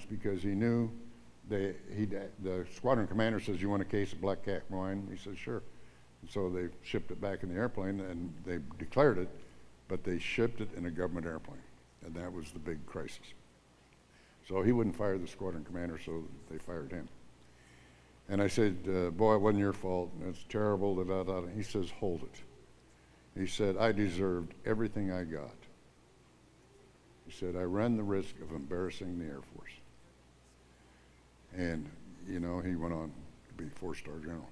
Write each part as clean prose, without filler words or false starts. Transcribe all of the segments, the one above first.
because he knew the squadron commander says, "You want a case of Black Cat wine?" He says, "Sure." And so they shipped it back in the airplane, and they declared it, but they shipped it in a government airplane, and that was the big crisis. So he wouldn't fire the squadron commander, so they fired him. And I said, "Boy, it wasn't your fault. It's terrible." Da, da, da. He says, "Hold it." He said, "I deserved everything I got." He said, "I ran the risk of embarrassing the Air Force." And, you know, he went on to be 4-star general.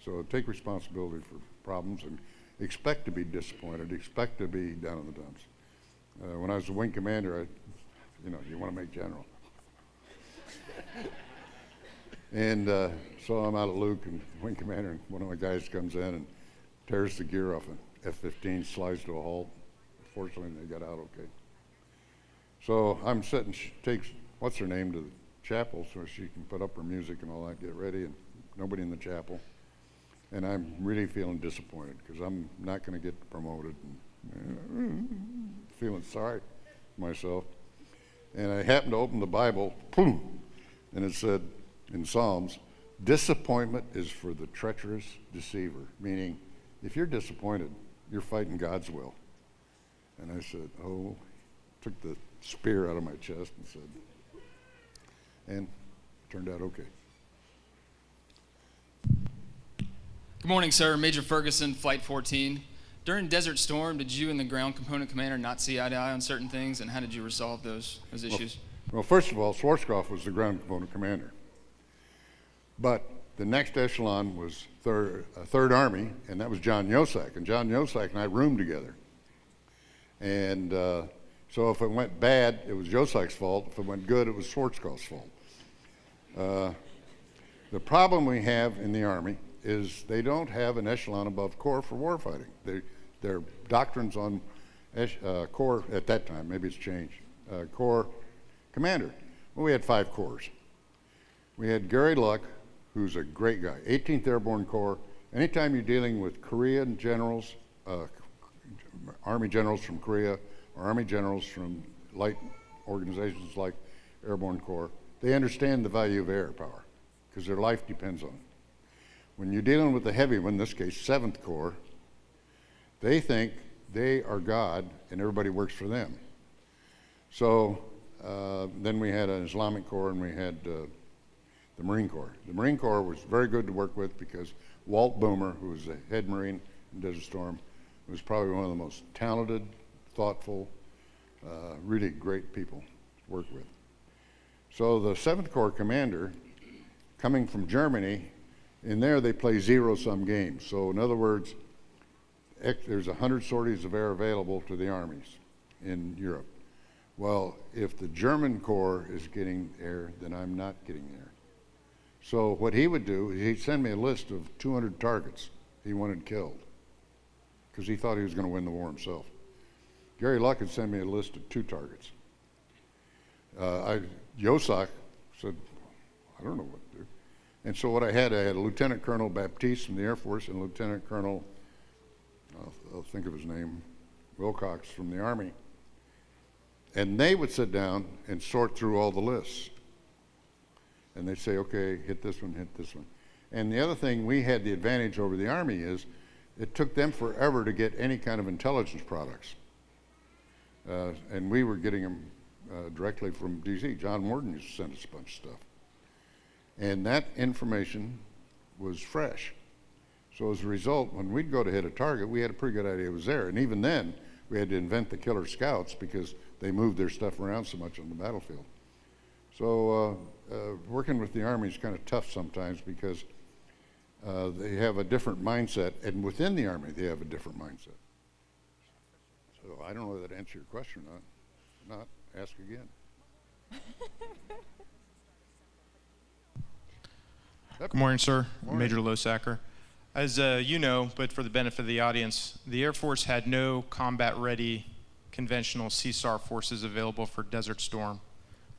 So take responsibility for problems and expect to be disappointed, expect to be down in the dumps. When I was a wing commander, you want to make general. And so I'm out at Luke and wing commander, and one of my guys comes in and tears the gear off an F-15, slides to a halt. Fortunately, they got out okay. So I'm sitting, she takes, what's her name, to the chapel so she can put up her music and all that, get ready, and nobody in the chapel. And I'm really feeling disappointed because I'm not going to get promoted, and feeling sorry for myself. And I happened to open the Bible, boom, and it said in Psalms, "Disappointment is for the treacherous deceiver," meaning if you're disappointed, you're fighting God's will. And I said, "Oh," took the spear out of my chest and said, and turned out okay. Good morning, sir. Major Ferguson, Flight 14. During Desert Storm, did you and the ground component commander not see eye to eye on certain things, and how did you resolve those issues? Well, first of all, Schwarzkopf was the ground component commander. But the next echelon was Third Army, and that was John Yosak. And John Yosak and I roomed together. And so if it went bad, it was Yosak's fault. If it went good, it was Schwarzkopf's fault. The problem we have in the Army is they don't have an echelon above Corps for warfighting. Their doctrines on Corps at that time, maybe it's changed, Corps commander. Well, we had 5 corps. We had Gary Luck, who's a great guy, 18th Airborne Corps. Anytime you're dealing with Korean generals, Army generals from Korea, or Army generals from light organizations like Airborne Corps, they understand the value of air power because their life depends on it. When you're dealing with the heavy one, in this case, 7th Corps, they think they are God and everybody works for them. So then we had an Islamic Corps and we had the Marine Corps. The Marine Corps was very good to work with because Walt Boomer, who was the head Marine in Desert Storm, was probably one of the most talented, thoughtful, really great people to work with. So the 7th Corps commander, coming from Germany, in there they play zero-sum games. So in other words, there's 100 sorties of air available to the armies in Europe. Well, if the German Corps is getting air, then I'm not getting air. So what he would do, he'd send me a list of 200 targets he wanted killed because he thought he was going to win the war himself. Gary Luck would send me a list of 2 targets. Yosak said, "I don't know what to do." And so what I had Lieutenant Colonel Baptiste from the Air Force and Lieutenant Colonel, I'll think of his name, Wilcox from the Army. And they would sit down and sort through all the lists. And they'd say, "Okay, hit this one, hit this one." And the other thing we had the advantage over the Army is it took them forever to get any kind of intelligence products. And we were getting them directly from DC. John Warden used to send us a bunch of stuff. And that information was fresh. So as a result, when we'd go to hit a target, we had a pretty good idea it was there. And even then, we had to invent the killer scouts because they moved their stuff around so much on the battlefield. So working with the Army is kind of tough sometimes because they have a different mindset, and within the Army, they have a different mindset. So I don't know whether that answered your question or not. If not, ask again. Good morning, sir. Morning. Major Losacker. As you know, but for the benefit of the audience, the Air Force had no combat-ready conventional CSAR forces available for Desert Storm.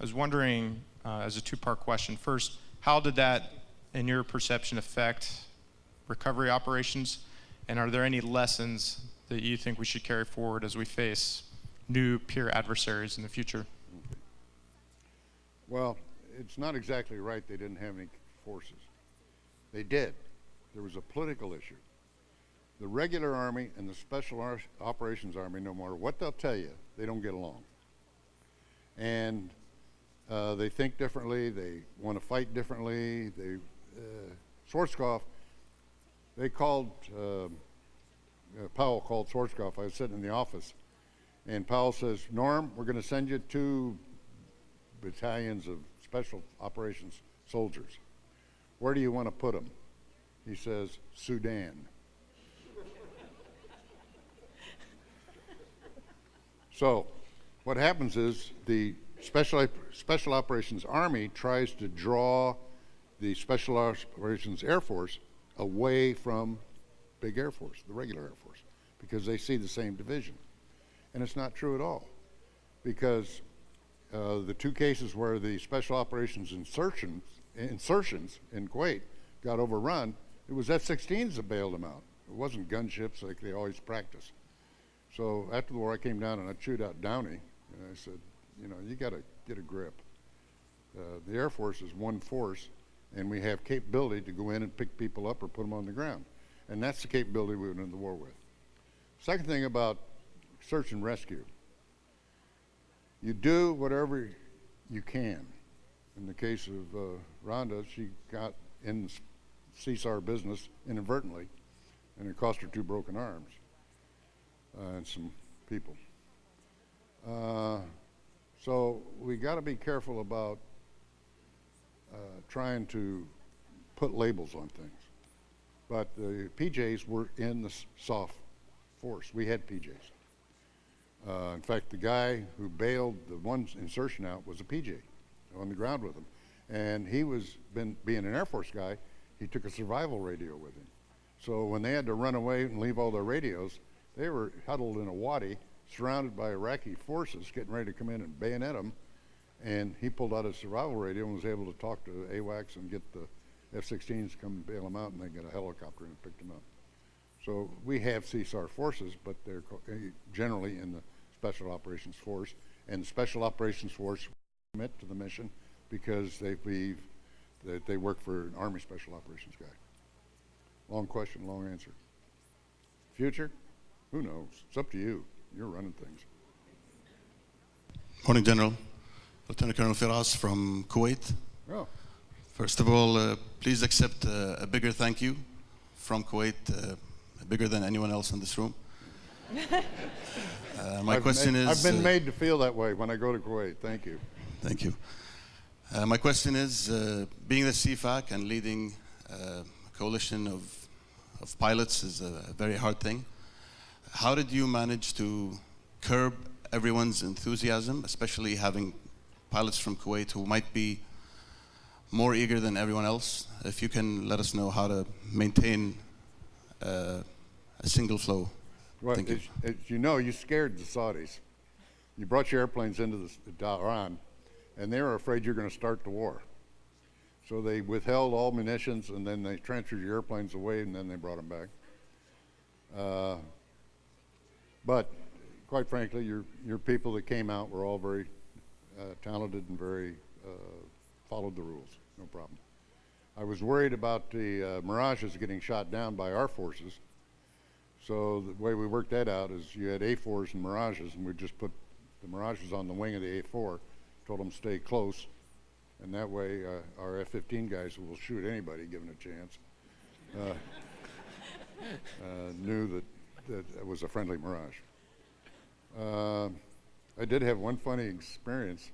I was wondering, as a 2-part question, first, how did that, in your perception, affect recovery operations? And are there any lessons that you think we should carry forward as we face new peer adversaries in the future? Well, it's not exactly right they didn't have any forces. They did. There was a political issue. The regular Army and the Special Operations Army, no matter what they'll tell you, they don't get along. And they think differently. They want to fight differently. Schwarzkopf, they called, Powell called Schwarzkopf. I was sitting in the office, and Powell says, Norm, we're going to send you 2 battalions of Special Operations soldiers. Where do you want to put them? He says, Sudan. So what happens is the Special Operations Army tries to draw the Special Operations Air Force away from big Air Force, the regular Air Force, because they see the same division. And it's not true at all, because the 2 cases where the Special Operations insertions in Kuwait got overrun, it was F-16s that bailed them out. It wasn't gunships like they always practice. So after the war, I came down and I chewed out Downey, and I said, you know, you got to get a grip. The Air Force is one force, and we have capability to go in and pick people up or put them on the ground. And that's the capability we went into the war with. Second thing about search and rescue, you do whatever you can. In the case of Rhonda, she got in the CSAR business inadvertently, and it cost her 2 broken arms and some people. So we got to be careful about trying to put labels on things. But the PJs were in the soft force. We had PJs. In fact, the guy who bailed the one insertion out was a PJ on the ground with him. And he was, being an Air Force guy, he took a survival radio with him. So when they had to run away and leave all their radios, they were huddled in a wadi, surrounded by Iraqi forces, getting ready to come in and bayonet them. And he pulled out his survival radio and was able to talk to AWACS and get the F-16s to come bail them out, and they got a helicopter and picked them up. So we have CSAR forces, but they're generally in the Special Operations Force, and the Special Operations Force commit to the mission because they believe that they work for an Army Special Operations guy. Long question, long answer. Future? Who knows? It's up to you. You're running things. Morning, General. Lieutenant Colonel Firas from Kuwait. Oh, First of all, please accept a bigger thank you from Kuwait, bigger than anyone else in this room. My question is... I've been made to feel that way when I go to Kuwait. Thank you. Thank you. My question is, being the CFAC and leading a coalition of pilots is a very hard thing. How did you manage to curb everyone's enthusiasm, especially having pilots from Kuwait who might be more eager than everyone else? If you can let us know how to maintain a single flow. Well, Thank you. as you know, you scared the Saudis. You brought your airplanes into Iran, and they were afraid you're going to start the war. So they withheld all munitions, and then they transferred your airplanes away, and then they brought them back. But quite frankly, your people that came out were all very talented and very followed the rules, no problem. I was worried about the Mirages getting shot down by our forces. So the way we worked that out is you had A4s and Mirages, and we just put the Mirages on the wing of the A4, told them stay close, and that way our F-15 guys will shoot anybody given a chance. Knew that it was a friendly Mirage. I did have one funny experience.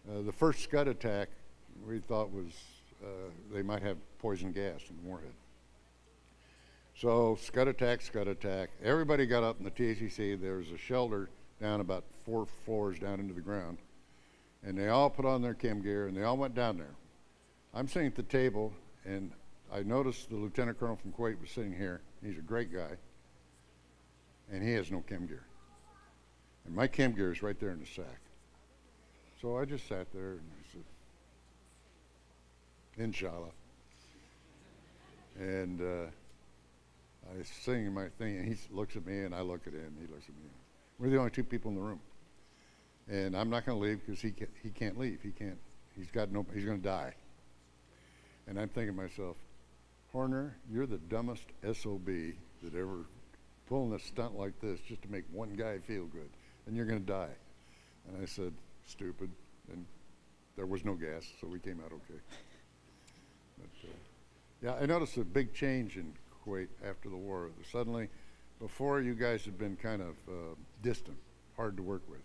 The first Scud attack we thought was they might have poison gas in the warhead. So Scud attack. Everybody got up in the TACC. There was a shelter down about 4 floors down into the ground. And they all put on their chem gear and they all went down there. I'm sitting at the table and I noticed the lieutenant colonel from Kuwait was sitting here. He's a great guy. And he has no chem gear. And my chem gear is right there in the sack. So I just sat there and I said, Inshallah. And I was singing my thing, and he looks at me, and I look at him, he looks at me. We're the only 2 people in the room. And I'm not going to leave because he can't leave. He's going to die. And I'm thinking to myself, Horner, you're the dumbest SOB that ever pulling a stunt like this just to make one guy feel good, and you're going to die. And I said, stupid. And there was no gas, so we came out okay. But, yeah, I noticed a big change in Kuwait after the war. Suddenly, before you guys had been kind of distant, hard to work with.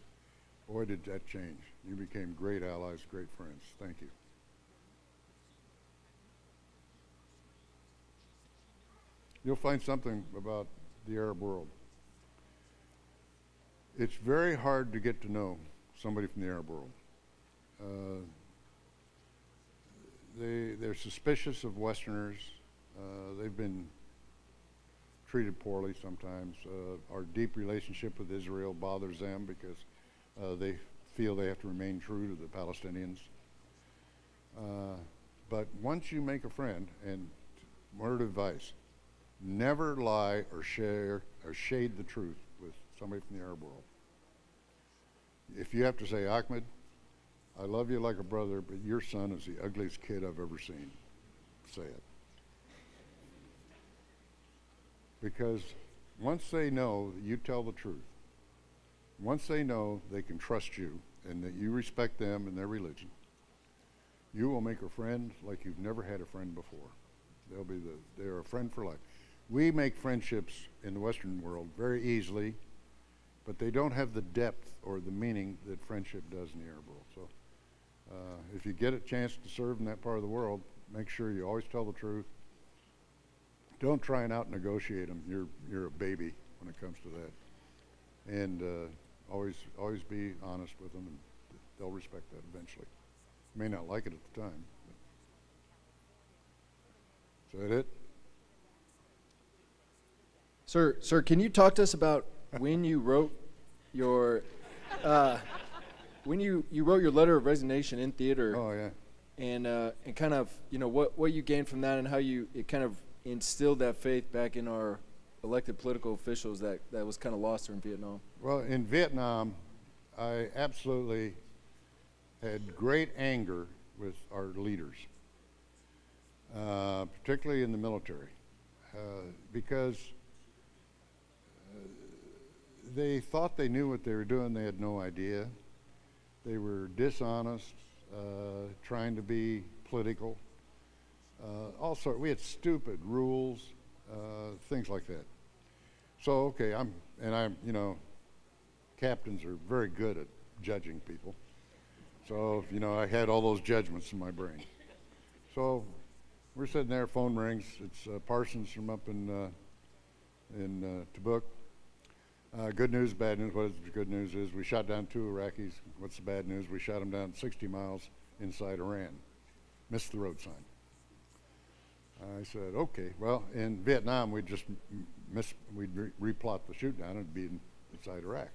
Boy, did that change. You became great allies, great friends. Thank you. You'll find something about the Arab world. It's very hard to get to know somebody from the Arab world. They're suspicious of Westerners. They've been treated poorly sometimes. Our deep relationship with Israel bothers them because they feel they have to remain true to the Palestinians. But once you make a friend, and word of advice, never lie or share or shade the truth with somebody from the Arab world. If you have to say, Ahmed, I love you like a brother, but your son is the ugliest kid I've ever seen, say it. Because once they know that you tell the truth, once they know they can trust you and that you respect them and their religion, you will make a friend like you've never had a friend before. They're a friend for life. We make friendships in the Western world very easily, but they don't have the depth or the meaning that friendship does in the Arab world. So if you get a chance to serve in that part of the world, make sure you always tell the truth. Don't try and out-negotiate them. You're a baby when it comes to that. And always be honest with them, and they'll respect that eventually. You may not like it at the time. But. Is that it? Sir, can you talk to us about when you wrote your wrote your letter of resignation in theater? Oh, yeah. And kind of what you gained from that, and how it kind of instilled that faith back in our elected political officials that was kind of lost in Vietnam. Well, in Vietnam, I absolutely had great anger with our leaders, particularly in the military, because they thought they knew what they were doing. They had no idea. They were dishonest, trying to be political. Also, we had stupid rules, things like that. So, okay, captains are very good at judging people. So, I had all those judgments in my brain. So, we're sitting there, phone rings. It's Parsons from up in Tabuk. Good news, bad news. What the good news is we shot down 2 Iraqis. What's the bad news? We shot them down 60 miles inside Iran. Missed the road sign. I said, okay. Well, in Vietnam, we'd just replot the shoot down and be inside Iraq.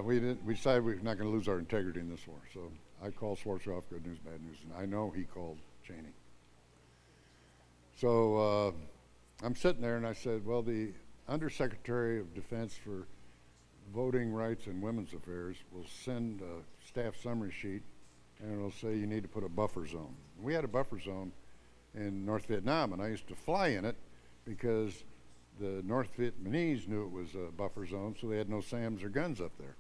We decided we were not going to lose our integrity in this war. So I called Schwarzkopf, good news, bad news, and I know he called Cheney. So I'm sitting there, and I said, well, the Undersecretary of Defense for Voting Rights and Women's Affairs will send a staff summary sheet, and it'll say you need to put a buffer zone. We had a buffer zone in North Vietnam, and I used to fly in it because the North Vietnamese knew it was a buffer zone, so they had no SAMs or guns up there.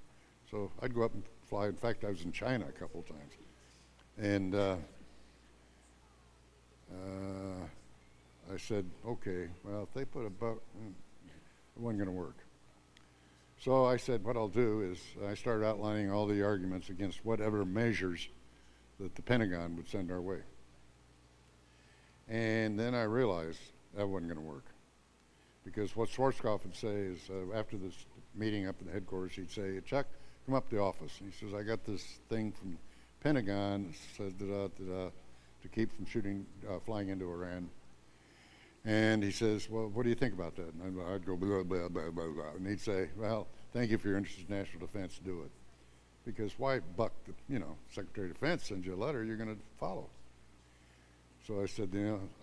So I'd go up and fly. In fact, I was in China a couple of times. And I said, okay, well, if they put it wasn't going to work. So I said, what I'll do is I started outlining all the arguments against whatever measures that the Pentagon would send our way. And then I realized that wasn't going to work. Because what Schwarzkopf would say is, after this meeting up in the headquarters, he'd say, Chuck, come up to the office. And he says, I got this thing from Pentagon that says to keep from flying into Iran. And he says, well, what do you think about that? And I'd go, blah, blah, blah, blah, blah. And he'd say, well, thank you for your interest in national defense, do it. Because why buck the, Secretary of Defense sends you a letter you're going to follow. So I said,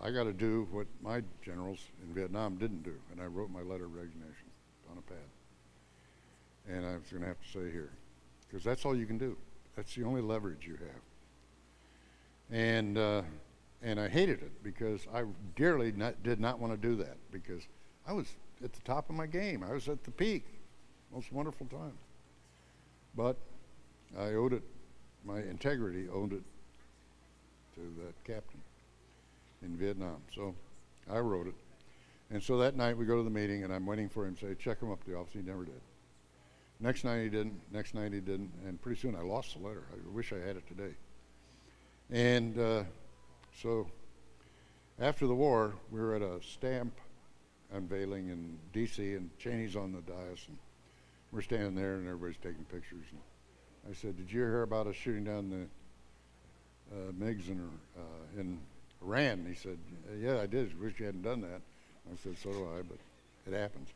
I got to do what my generals in Vietnam didn't do. And I wrote my letter of resignation on a pad. And I was going to have to say here, because that's all you can do. That's the only leverage you have. And I hated it because I dearly did not want to do that because I was at the top of my game. I was at the peak. Most wonderful time. But I owed it, my integrity owed it to that captain in Vietnam. So I wrote it. And so that night we go to the meeting and I'm waiting for him to say, check him up to the office. He never did. Next night he didn't, next night he didn't, and pretty soon I lost the letter. I wish I had it today. And so after the war, we were at a stamp unveiling in D.C. and Cheney's on the dais, and we're standing there and everybody's taking pictures. And I said, did you hear about us shooting down the MiGs in Iran? And he said, yeah, I did. Wish you hadn't done that. I said, so do I, but it happens.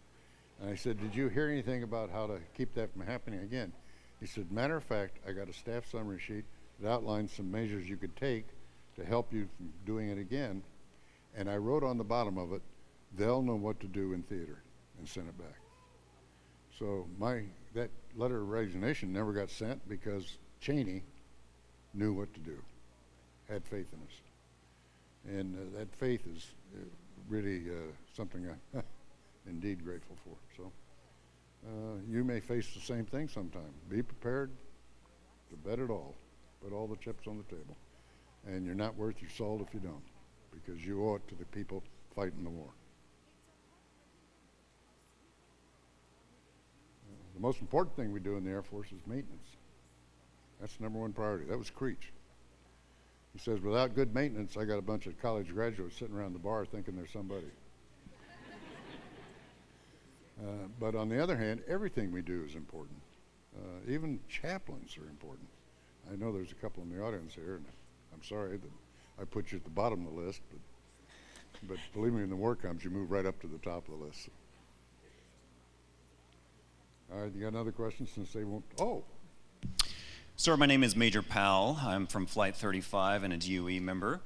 And I said, did you hear anything about how to keep that from happening again? He said, matter of fact, I got a staff summary sheet that outlines some measures you could take to help you from doing it again. And I wrote on the bottom of it, they'll know what to do in theater, and sent it back. So that letter of resignation never got sent because Cheney knew what to do, had faith in us. And that faith is really something I'm indeed grateful for. So you may face the same thing sometime. Be prepared to bet it all. Put all the chips on the table. And you're not worth your salt if you don't, because you owe it to the people fighting the war. The most important thing we do in the Air Force is maintenance. That's the number one priority. That was Creech. He says, without good maintenance, I got a bunch of college graduates sitting around the bar thinking they're somebody. But on the other hand, everything we do is important. Even chaplains are important. I know there's a couple in the audience here, and I'm sorry that I put you at the bottom of the list, but believe me, when the war comes, you move right up to the top of the list. All right, you got another question since they won't? Oh. Sir, my name is Major Powell. I'm from Flight 35 and a GOE member.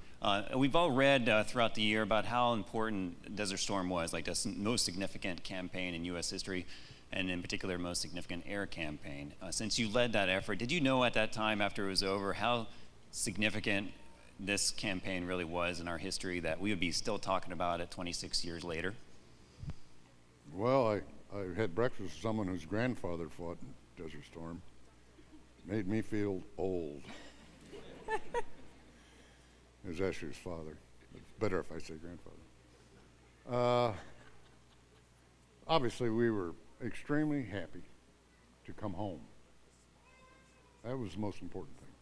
We've all read throughout the year about how important Desert Storm was, like the most significant campaign in U.S. history, and in particular, most significant air campaign. Since you led that effort, did you know at that time, after it was over, how significant this campaign really was in our history that we would be still talking about it 26 years later? Well, I had breakfast with someone whose grandfather fought in Desert Storm. Made me feel old. It was actually his father. It's better if I say grandfather. Obviously, we were extremely happy to come home. That was the most important thing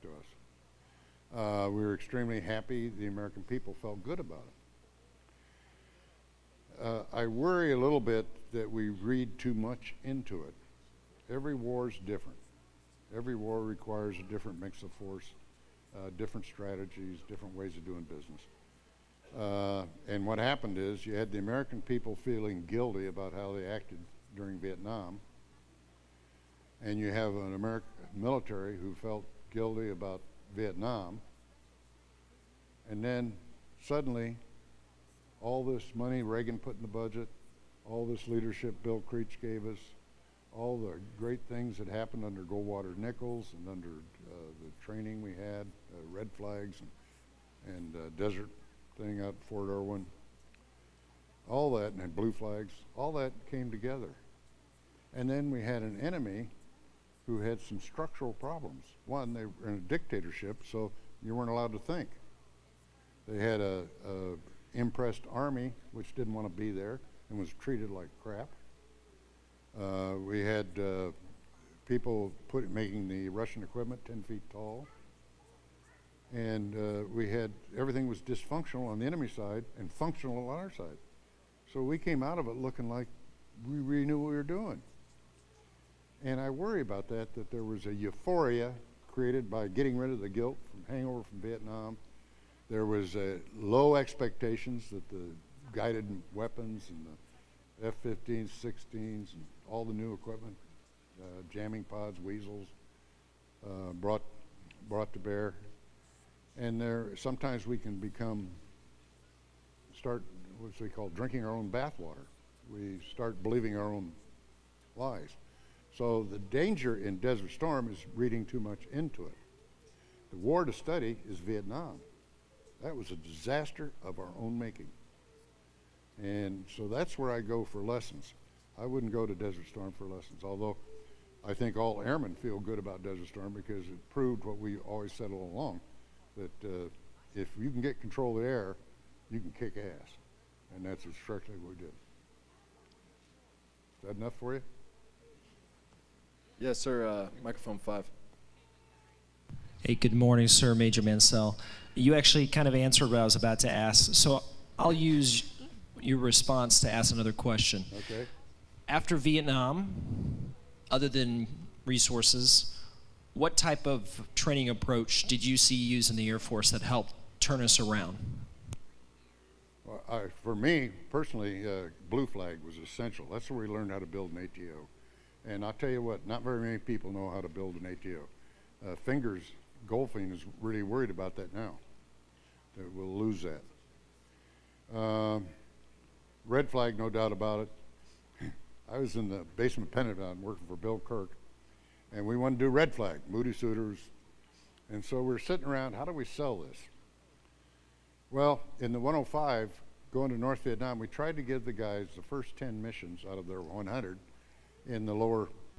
to us. We were extremely happy the American people felt good about it. I worry a little bit that we read too much into it. Every war is different. Every war requires a different mix of force, different strategies, different ways of doing business. And what happened is you had the American people feeling guilty about how they acted during Vietnam, and you have an American military who felt guilty about Vietnam, and then suddenly all this money Reagan put in the budget, all this leadership Bill Creech gave us, all the great things that happened under Goldwater Nichols and under the training we had, red flags and desert thing out at Fort Irwin, all that, and blue flags, all that came together. And then we had an enemy who had some structural problems. One, they were in a dictatorship, so you weren't allowed to think. They had a impressed army, which didn't want to be there and was treated like crap. We had people making the Russian equipment 10 feet tall. And we had, everything was dysfunctional on the enemy side and functional on our side. So we came out of it looking like we really knew what we were doing. And I worry about that there was a euphoria created by getting rid of the guilt from hangover from Vietnam. There was low expectations that the guided weapons and the F-15s, 16s, and all the new equipment, jamming pods, weasels, brought to bear. And sometimes we can start what we call drinking our own bathwater. we start believing our own lies. So the danger in Desert Storm is reading too much into it. The war to study is Vietnam. That was a disaster of our own making. And so that's where I go for lessons. I wouldn't go to Desert Storm for lessons, although I think all airmen feel good about Desert Storm because it proved what we always said all along, that if you can get control of the air, you can kick ass. And that's exactly what we did. Is that enough for you? Yes, sir. Microphone 5. Hey, good morning, sir. Major Mansell. You actually kind of answered what I was about to ask, so I'll use your response to ask another question. Okay. After Vietnam, other than resources, what type of training approach did you see used in the Air Force that helped turn us around? Well, for me, personally, blue flag was essential. That's where we learned how to build an ATO. And I'll tell you what, not very many people know how to build an ATO. Fingers Golfing is really worried about that now, that we'll lose that. Red flag, no doubt about it. I was in the basement Pentagon working for Bill Kirk, and we wanted to do red flag, Moody Suitors. And so we're sitting around, how do we sell this? Well, in the 105, going to North Vietnam, we tried to give the guys the first 10 missions out of their 100 in the lower